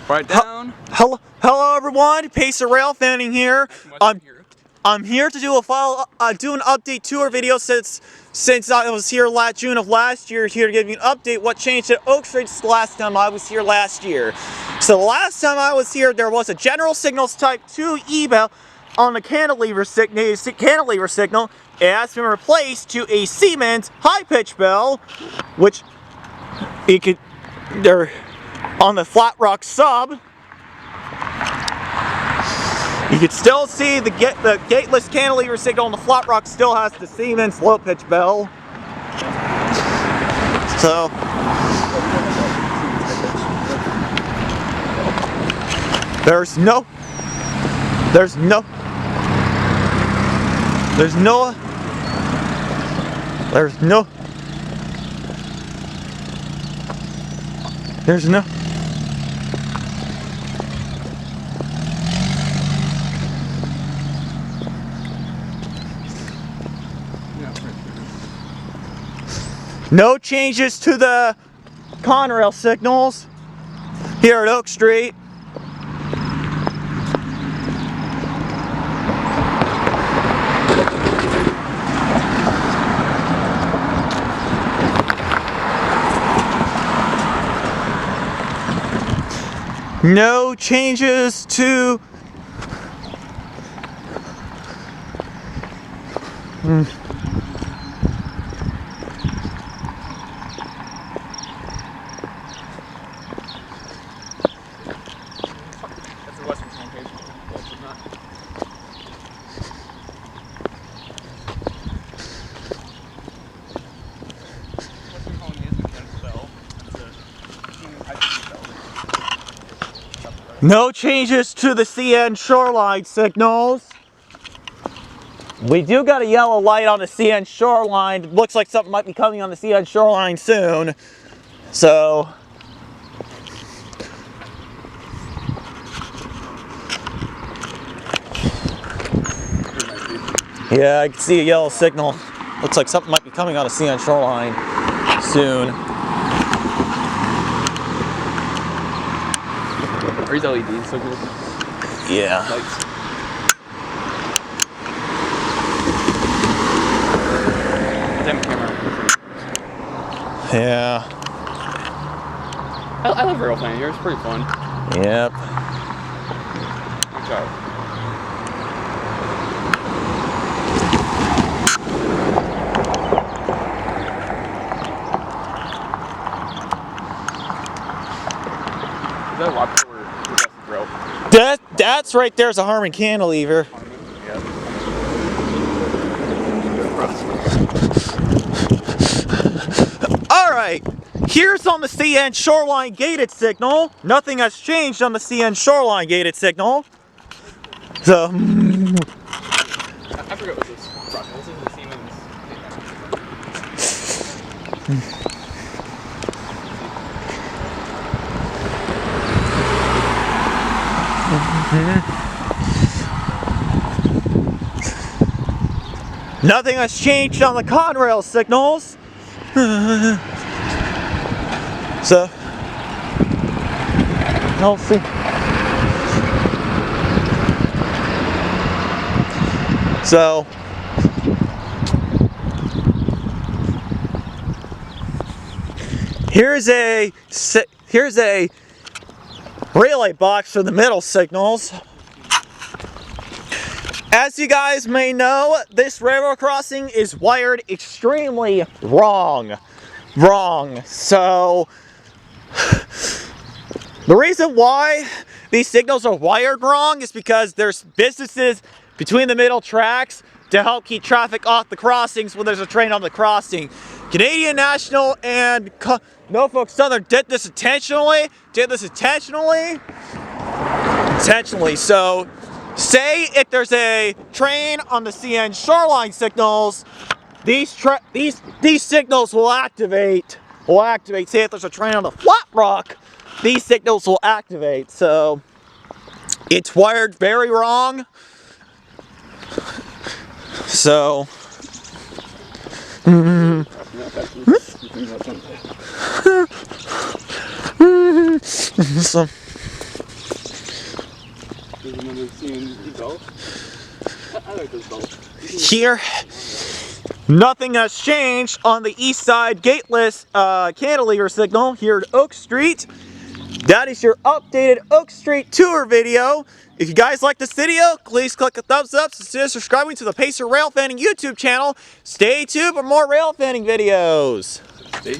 Right down. Hello everyone, Pacer Rail fanning here. I'm here to do an update tour video since I was here June of last year, here to give you an update what changed at Oak Street the last time I was here last year. So the last time I was here, there was a General Signals Type 2 eBell on the cantilever signal. It has been replaced to a Siemens high pitch bell, which they're on the flat rock sub. You can still see the gateless cantilever signal on the flat rock still has the Siemens low pitch bell. So there's no no changes to the Conrail signals here at Oak Street. No changes to no changes to the CN Shoreline signals. We do got a yellow light on the CN Shoreline. Looks like something might be coming on the CN Shoreline soon. So yeah, I can see a yellow signal. Looks like something might be coming on the CN Shoreline soon. Are these LEDs so good? Yeah. Lights. Damn camera. Yeah. I love rail fanning here. It's pretty fun. Yep. Watch out. Is that a lot? That's right there's a Harman cantilever. Alright, here's on the CN Shoreline gated signal. Nothing has changed on the CN Shoreline gated signal. So I forgot what this product. This is the Siemens. nothing has changed on the Conrail signals. So I'll see. So here's a relay box for the middle signals. As you guys may know, this railroad crossing is wired extremely wrong. So the reason why these signals are wired wrong is because there's businesses between the middle tracks to help keep traffic off the crossings when there's a train on the crossing. Canadian National and Norfolk Southern did this intentionally. So say if there's a train on the CN Shoreline signals, these signals will activate. Say if there's a train on the flat rock, these signals will activate. So it's wired very wrong. So so does remember seeing the belt. I like those belts. Here, nothing has changed on the east side gateless cantilever signal here at Oak Street. That is your updated Oak Street tour video. If you guys like this video, please click a thumbs up, consider subscribing to the Pacer Rail Fanning YouTube channel. Stay tuned for more rail fanning videos.